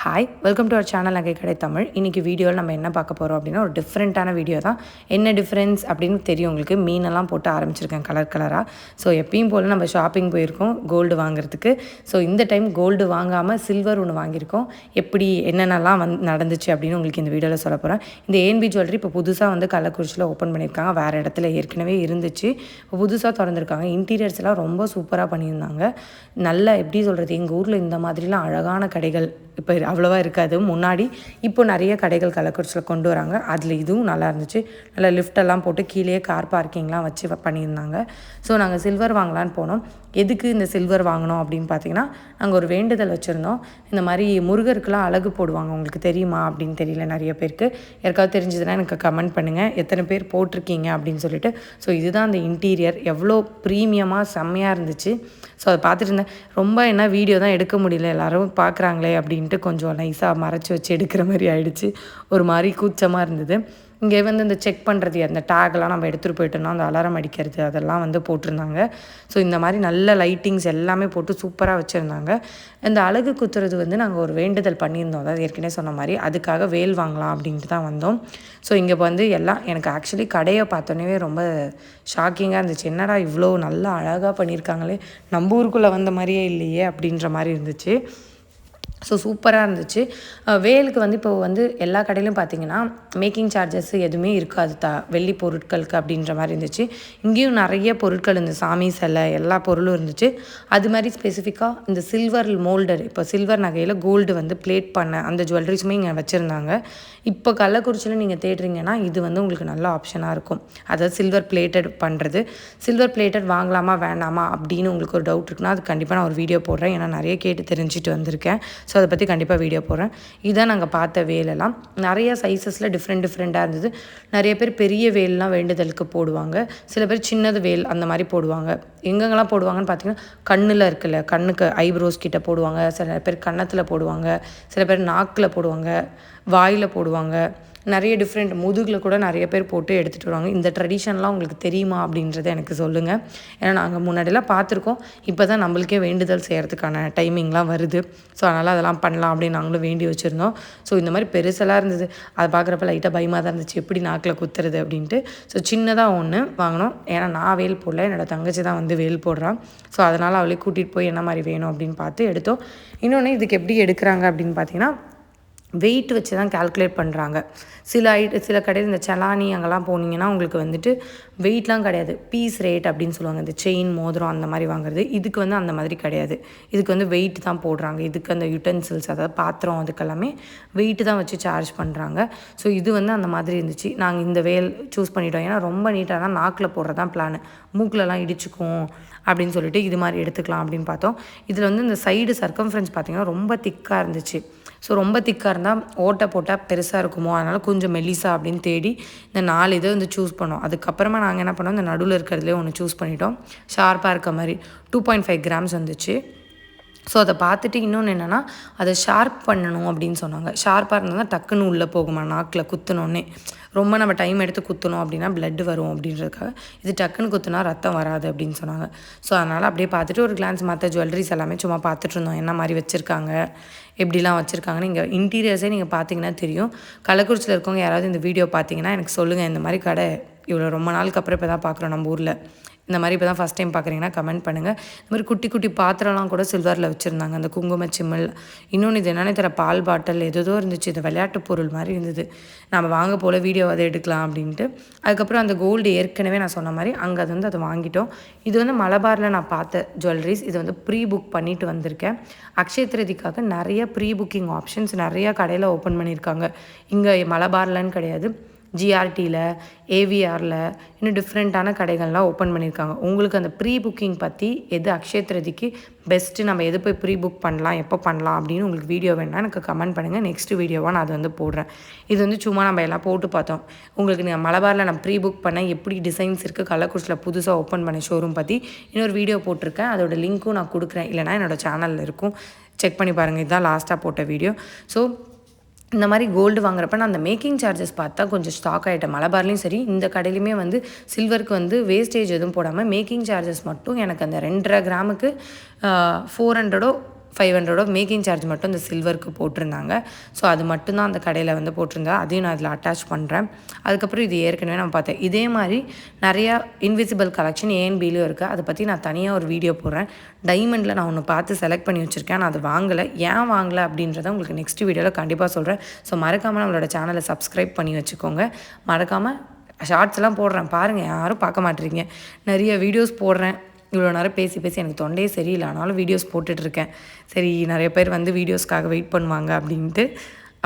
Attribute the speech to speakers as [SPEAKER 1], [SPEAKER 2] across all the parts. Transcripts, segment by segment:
[SPEAKER 1] Hi welcome to our channel நகை கடை தமிழ். இன்றைக்கி வீடியோவில் நம்ம என்ன பார்க்க போகிறோம் அப்படின்னா ஒரு டிஃப்ரெண்ட்டான வீடியோ தான். என்ன டிஃப்ரென்ஸ் அப்படின்னு தெரியும் உங்களுக்கு. மீனெல்லாம் போட்டு ஆரம்பிச்சிருக்கேன் கலர் கலராக. ஸோ எப்பயும் போல் நம்ம ஷாப்பிங் போயிருக்கோம் கோல்டு வாங்குறதுக்கு. ஸோ இந்த டைம் கோல்டு வாங்காமல் சில்வர் ஒன்று வாங்கியிருக்கோம். எப்படி என்னென்னலாம் நடந்துச்சு அப்படின்னு உங்களுக்கு இந்த வீடியோவில் சொல்ல போகிறேன். இந்த ஏஎன்பி ஜுவல்லரி இப்போ புதுசாக கள்ளக்குறிச்சியில் ஓப்பன் பண்ணியிருக்காங்க. வேறு இடத்துல ஏற்கனவே இருந்துச்சு, இப்போ புதுசாக திறந்துருக்காங்க. இன்டீரியர்ஸ்லாம் ரொம்ப சூப்பராக பண்ணியிருந்தாங்க. நல்லா எப்படி சொல்கிறது, எங்கள் ஊரில் இந்த மாதிரிலாம் அழகான கடைகள் இப்போ அவ்வளோவா இருக்காது. முன்னாடி இப்போ நிறைய கடைகள் கள்ளக்குறிச்சியில் கொண்டு வராங்க. அதில் இதுவும் நல்லா இருந்துச்சு. நல்லா லிஃப்டெல்லாம் போட்டு கீழே கார் பார்க்கிங்லாம் வச்சு பண்ணியிருந்தாங்க. ஸோ நாங்கள் சில்வர் வாங்கலான்னு போனோம். எதுக்கு இந்த சில்வர் வாங்கினோம் அப்படின்னு பார்த்தீங்கன்னா, நாங்கள் ஒரு வேண்டுதல் வச்சுருந்தோம். இந்த மாதிரி முருகருக்கெலாம் அழகு போடுவாங்க, உங்களுக்கு தெரியுமா அப்படின்னு தெரியல நிறைய பேருக்கு. யாருக்காவது தெரிஞ்சதுன்னா எனக்கு கமெண்ட் பண்ணுங்கள், எத்தனை பேர் போட்டிருக்கீங்க அப்படின்னு சொல்லிட்டு. ஸோ இதுதான் அந்த இன்டீரியர், எவ்வளோ ப்ரீமியமாக செம்மையாக இருந்துச்சு. ஸோ அதை பார்த்துட்டு இருந்தேன். ரொம்ப என்ன வீடியோ தான் எடுக்க முடியல, எல்லோரும் பார்க்குறாங்களே அப்படின்ட்டு கொஞ்சம் நைஸாக மறைச்சி வச்சு எடுக்கிற மாதிரி ஆகிடுச்சு. ஒரு மாதிரி கூச்சமாக இருந்தது. இங்கே இந்த செக் பண்ணுறது, அந்த டேக்லாம் நம்ம எடுத்துகிட்டு போயிட்டோம்னா அந்த அலாரம் அடிக்கிறது அதெல்லாம் போட்டிருந்தாங்க. ஸோ இந்த மாதிரி நல்ல லைட்டிங்ஸ் எல்லாமே போட்டு சூப்பராக வச்சுருந்தாங்க. இந்த அழகு குத்துறது நாங்கள் ஒரு வேண்டுதல் பண்ணியிருந்தோம். அதாவது ஏற்கனவே சொன்ன மாதிரி அதுக்காக வேல் வாங்கலாம் அப்படின்ட்டு தான் வந்தோம். ஸோ இங்கே எல்லாம் எனக்கு ஆக்சுவலி கடையை பார்த்தோன்னே ரொம்ப ஷாக்கிங்காக இருந்துச்சு. என்னடா இவ்வளோ நல்லா அழகாக பண்ணியிருக்காங்களே, நம்ம ஊருக்குள்ளே வந்த மாதிரியே இல்லையே அப்படின்ற மாதிரி இருந்துச்சு. ஸோ சூப்பராக இருந்துச்சு. வேலுக்கு இப்போ எல்லா கடையிலும் பார்த்திங்கன்னா மேக்கிங் சார்ஜஸ் எதுவுமே இருக்காது வெள்ளி பொருட்களுக்கு அப்படின்ற மாதிரி இருந்துச்சு. இங்கேயும் நிறைய பொருட்கள், இந்த சாமி சிலை எல்லா பொருளும் இருந்துச்சு. அது மாதிரி ஸ்பெசிஃபிக்காக இந்த சில்வர் மோல்டர், இப்போ சில்வர் நகையில் கோல்டு பிளேட் பண்ண அந்த ஜுவல்லரிஸுமே இங்கே வச்சுருந்தாங்க. இப்போ கள்ளக்குறிச்சியில் நீங்கள் தேடுறீங்கன்னா இது உங்களுக்கு நல்ல ஆப்ஷனாக இருக்கும். அதாவது சில்வர் பிளேட்டட் பண்ணுறது. சில்வர் பிளேட்டட் வாங்கலாமா வேண்டாமா அப்படின்னு உங்களுக்கு ஒரு டவுட் இருக்குன்னா அது கண்டிப்பாக நான் ஒரு வீடியோ போடுறேன். ஏன்னா நிறைய கேட்டு தெரிஞ்சுட்டு வந்திருக்கேன். ஸோ அதை பற்றி கண்டிப்பாக வீடியோ போடுறேன். இதுதான் நாங்கள் பார்த்த வேலெல்லாம். நிறைய சைஸஸில் டிஃப்ரெண்ட்டாக இருந்தது. நிறைய பேர் பெரிய வேல்லாம் வேண்டுதலுக்கு போடுவாங்க, சில பேர் சின்னது வேல் அந்த மாதிரி போடுவாங்க. எங்கெங்கெல்லாம் போடுவாங்கன்னு பார்த்தீங்கன்னா, கண்ணில் இருக்குல்ல, கண்ணுக்கு ஐப்ரோஸ் கிட்ட போடுவாங்க, சில பேர் கன்னத்தில் போடுவாங்க, சில பேர் நாக்கில் போடுவாங்க, வாயில் போடுவாங்க. நிறைய டிஃப்ரெண்ட் முதுகில் கூட நிறைய பேர் போட்டு எடுத்துகிட்டு வருவாங்க. இந்த ட்ரெடிஷன்லாம் உங்களுக்கு தெரியுமா அப்படின்றத எனக்கு சொல்லுங்கள். ஏன்னா நாங்கள் முன்னாடிலாம் பார்த்துருக்கோம், இப்போ தான் நம்மளுக்கே வேண்டுதல் செய்கிறதுக்கான டைமிங்லாம் வருது. ஸோ அதனால் அதெல்லாம் பண்ணலாம் அப்படின்னு நாங்களும் வேண்டி வச்சுருந்தோம். ஸோ இந்த மாதிரி பெருசெல்லாம் இருந்தது. அதை பார்க்குறப்ப லைட்டாக பயமாக தான் இருந்துச்சு, எப்படி நாக்கில் குத்துறது அப்படின்ட்டு. ஸோ சின்னதாக ஒன்று வாங்கினோம். ஏன்னா நான் வேல் போடல, என்னோடய தங்கச்சி தான் வேல் போடுறான். ஸோ அதனால் அவளே கூட்டிகிட்டு போய் என்ன மாதிரி வேணும் அப்படின்னு பார்த்து எடுத்தோம். இன்னொன்று இதுக்கு எப்படி எடுக்கிறாங்க அப்படின்னு பார்த்தீங்கன்னா, வெயிட் வச்சு தான் கால்குலேட் பண்ணுறாங்க. சில கடையில் இந்த செலானி அங்கெல்லாம் போனீங்கன்னா உங்களுக்கு வெயிட்லாம் கிடையாது, பீஸ் ரேட் அப்படின்னு சொல்லுவாங்க. இந்த செயின் மோதிரம் அந்த மாதிரி வாங்குறது. இதுக்கு அந்த மாதிரி கிடையாது. இதுக்கு வெயிட் தான் போடுறாங்க. இதுக்கு அந்த யுட்டென்சில்ஸ், அதாவது பாத்திரம், அதுக்கெல்லாமே வெயிட்டு தான் வச்சு சார்ஜ் பண்ணுறாங்க. ஸோ இது அந்த மாதிரி இருந்துச்சு. நாங்கள் இந்த வேல் சூஸ் பண்ணிட்டோம். ஏன்னா ரொம்ப நீட்டாக தான் நாக்கில் போடுறது தான் பிளான், மூக்கிலலாம் இடிச்சுக்கும் அப்படின்னு சொல்லிட்டு இது மாதிரி எடுத்துக்கலாம் அப்படின்னு பார்த்தோம். இதில் இந்த சைடு சர்க்கம்ஃபரன்ஸ் பார்த்திங்கன்னா ரொம்ப திக்காக இருந்துச்சு. ஸோ ரொம்ப திக்காக இருந்தால் ஓட்டை போட்டால் பெருசாக இருக்குமோ, அதனால் கொஞ்சம் மெல்லிசா அப்படின்னு தேடி இந்த 4 இதை சூஸ் பண்ணோம். அதுக்கப்புறமா நாங்கள் என்ன பண்ணோம், இந்த நடுவில் இருக்கிறதுலே ஒன்று சூஸ் பண்ணிட்டோம். ஷார்ப்பாக இருக்க மாதிரி 2.5 கிராம்ஸ் வந்துச்சு. ஸோ அதை பார்த்துட்டு இன்னொன்று என்னென்னா, அதை ஷார்ப் பண்ணணும் அப்படின்னு சொன்னாங்க. ஷார்ப்பாக இருந்தால் தான் டக்குன்னு உள்ளே போகுமா நாக்கில் குத்துனோன்னே. ரொம்ப நம்ம டைம் எடுத்து குத்தணும் அப்படின்னா பிளட் வரும் அப்படின்றதுக்காக. இது டக்குன்னு குத்துனா ரத்தம் வராது அப்படின்னு சொன்னாங்க. ஸோ அதனால் அப்படியே பார்த்துட்டு ஒரு கிளான்ஸ் மற்ற ஜுவல்லரிஸ் எல்லாமே சும்மா பார்த்துட்டு இருந்தோம், என்ன மாதிரி வச்சுருக்காங்க, எப்படிலாம் வச்சுருக்காங்கன்னு. இங்கே இன்டீரியர்ஸே நீங்கள் பார்த்தீங்கன்னா தெரியும். கள்ளக்குறிச்சியில் இருக்கவங்க யாராவது இந்த வீடியோ பார்த்தீங்கன்னா எனக்கு சொல்லுங்கள், இந்த மாதிரி கடை இவ்வளோ ரொம்ப நாளுக்கு அப்புறம் இப்போ தான் பார்க்குறோம் நம்ம ஊரில், இந்த மாதிரி இப்போ தான் ஃபஸ்ட் டைம் பார்க்குறீங்கன்னா கமெண்ட் பண்ணுங்கள். இந்த மாதிரி குட்டி குட்டி பாத்திரம்லாம் கூட சில்வரில் வச்சுருந்தாங்க, அந்த குங்கும சிம்மல். இன்னொன்று இது என்னென்னு தெரியல, பால் பாட்டில் ஏதோ இருந்துச்சு, இந்த விளையாட்டு பொருள் மாதிரி இருந்தது. நம்ம வாங்க போல் வீடியோ அதை எடுக்கலாம் அப்படின்ட்டு. அதுக்கப்புறம் அந்த கோல்டு ஏற்கனவே நான் சொன்ன மாதிரி அங்கே அதை வாங்கிட்டோம். இது மலபாரில் நான் பார்த்த ஜுவல்லரிஸ். இது ப்ரீ புக் பண்ணிட்டு வந்திருக்கேன். அக்ஷய திருதிக்காக நிறைய ப்ரீ புக்கிங் ஆப்ஷன்ஸ் நிறையா கடையில் ஓப்பன் பண்ணியிருக்காங்க. இங்கே மலபார்லன்னு கிடையாது, ஜிஆர்டியில், ஏவிஆரில், இன்னும் டிஃப்ரெண்ட்டான கடைகள்லாம் ஓப்பன் பண்ணியிருக்காங்க. உங்களுக்கு அந்த ப்ரீ புக்கிங் பற்றி எது அக்ஷய திருதிக்கு பெஸ்ட்டு, நம்ம எது போய் ப்ரீ புக் பண்ணலாம், எப்போ பண்ணலாம் அப்படின்னு உங்களுக்கு வீடியோ வேணுன்னா எனக்கு கமெண்ட் பண்ணுங்கள். நெக்ஸ்ட் வீடியோவாக நான் அது போடுறேன். இது சும்மா நம்ம எல்லாம் போட்டு பார்த்தோம். உங்களுக்கு நீங்கள் மலபாரில் நான் ப்ரீ புக் பண்ண எப்படி டிசைன்ஸ் இருக்குது, கள்ளக்குறிச்சியில் புதுசாக ஓப்பன் பண்ண ஷோரூம் பற்றி இன்னொரு வீடியோ போட்டிருக்கேன். அதோட லிங்க்கும் நான் கொடுக்குறேன், இல்லைனா என்னோடய சேனலில் இருக்கும், செக் பண்ணி பாருங்கள். இதுதான் லாஸ்ட்டாக போட்ட வீடியோ. ஸோ இந்த மாதிரி கோல்டு வாங்குறப்ப நான் அந்த மேக்கிங் சார்ஜஸ் பார்த்தா கொஞ்சம் ஸ்டாக் ஆகிட்டேன். மலபார்லேயும் சரி, இந்த கடையிலையுமே சில்வருக்கு வேஸ்டேஜ் எதுவும் போடாமல் மேக்கிங் சார்ஜஸ் மட்டும் எனக்கு அந்த 2.5 கிராமுக்கு 400 500 மேக்கிங் சார்ஜ் மட்டும் இந்த சில்வருக்கு போட்டிருந்தாங்க. ஸோ அது மட்டும்தான் அந்த கடையில் வந்து போட்டிருந்தா, அதையும் நான் அதில் அட்டாச் பண்ணுறேன். அதுக்கப்புறம் இது ஏற்கனவே நான் பார்த்தேன். இதே மாதிரி நிறையா இன்விசிபிள் கலெக்ஷன் ஏஎன்பிலையும் இருக்குது. அதை பற்றி நான் தனியாக ஒரு வீடியோ போடுறேன். டைமண்டில் நான் ஒன்று பார்த்து செலக்ட் பண்ணி வச்சுருக்கேன். நான் அதை வாங்கலை. ஏன் வாங்கலை அப்படின்றத உங்களுக்கு நெக்ஸ்ட் வீடியோவில் கண்டிப்பாக சொல்கிறேன். ஸோ மறக்காமல் நம்மளோட சேனலை சப்ஸ்கிரைப் பண்ணி வச்சுக்கோங்க. மறக்காமல் ஷார்ட்ஸ்லாம் போடுறேன் பாருங்கள், யாரும் பார்க்க மாட்டேறீங்க. நிறைய வீடியோஸ் போடுறேன். இவ்வளோ நேரம் பேசி எனக்கு தொண்டையே சரியில்லை, ஆனாலும் வீடியோஸ் போட்டுட்ருக்கேன். சரி, நிறைய பேர் வந்து வீடியோஸ்க்காக வெயிட் பண்ணுவாங்க அப்படின்ட்டு.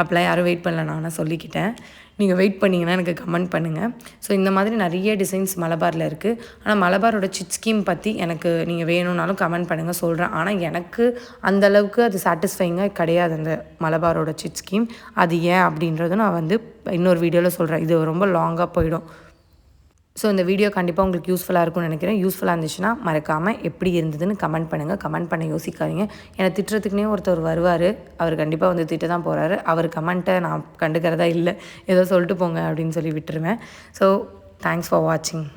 [SPEAKER 1] அப்போலாம் யாரும் வெயிட் பண்ணல, நானாக சொல்லிக்கிட்டேன். நீங்கள் வெயிட் பண்ணிங்கன்னா எனக்கு கமெண்ட் பண்ணுங்கள். ஸோ இந்த மாதிரி நிறைய டிசைன்ஸ் மலபாரில் இருக்குது. ஆனால் மலபாரோட சிட் ஸ்கீம் பற்றி எனக்கு நீங்கள் வேணும்னாலும் கமெண்ட் பண்ணுங்கள், சொல்கிறேன். ஆனால் எனக்கு அந்தளவுக்கு அது சாட்டிஸ்ஃபைங்காக கிடையாது அந்த மலபாரோட சிட் ஸ்கீம். அது ஏன் அப்படின்றதும் நான் வந்து இன்னொரு வீடியோவில் சொல்கிறேன். இது ரொம்ப லாங்காக போயிடும். ஸோ இந்த வீடியோ கண்டிப்பாக உங்களுக்கு யூஸ்ஃபுல்லாக இருக்கும்னு நினைக்கிறேன். யூஸ்ஃபுல்லாக இருந்துச்சுன்னா மறக்காமல் எப்படி இருந்ததுன்னு கமெண்ட் பண்ணுங்கள். கமெண்ட் பண்ண யோசிக்காதீங்க. என்னை திட்டுறதுக்குனே ஒருத்தர் வருவார். அவர் கண்டிப்பாக வந்து திட்ட தான் போகிறாரு. அவர் கமெண்ட்டை நான் கண்டுக்கிறதா இல்லை, ஏதோ சொல்லிட்டு போங்க அப்படின்னு சொல்லி விட்டுருவேன். ஸோ தேங்க்ஸ் ஃபார் வாட்சிங்.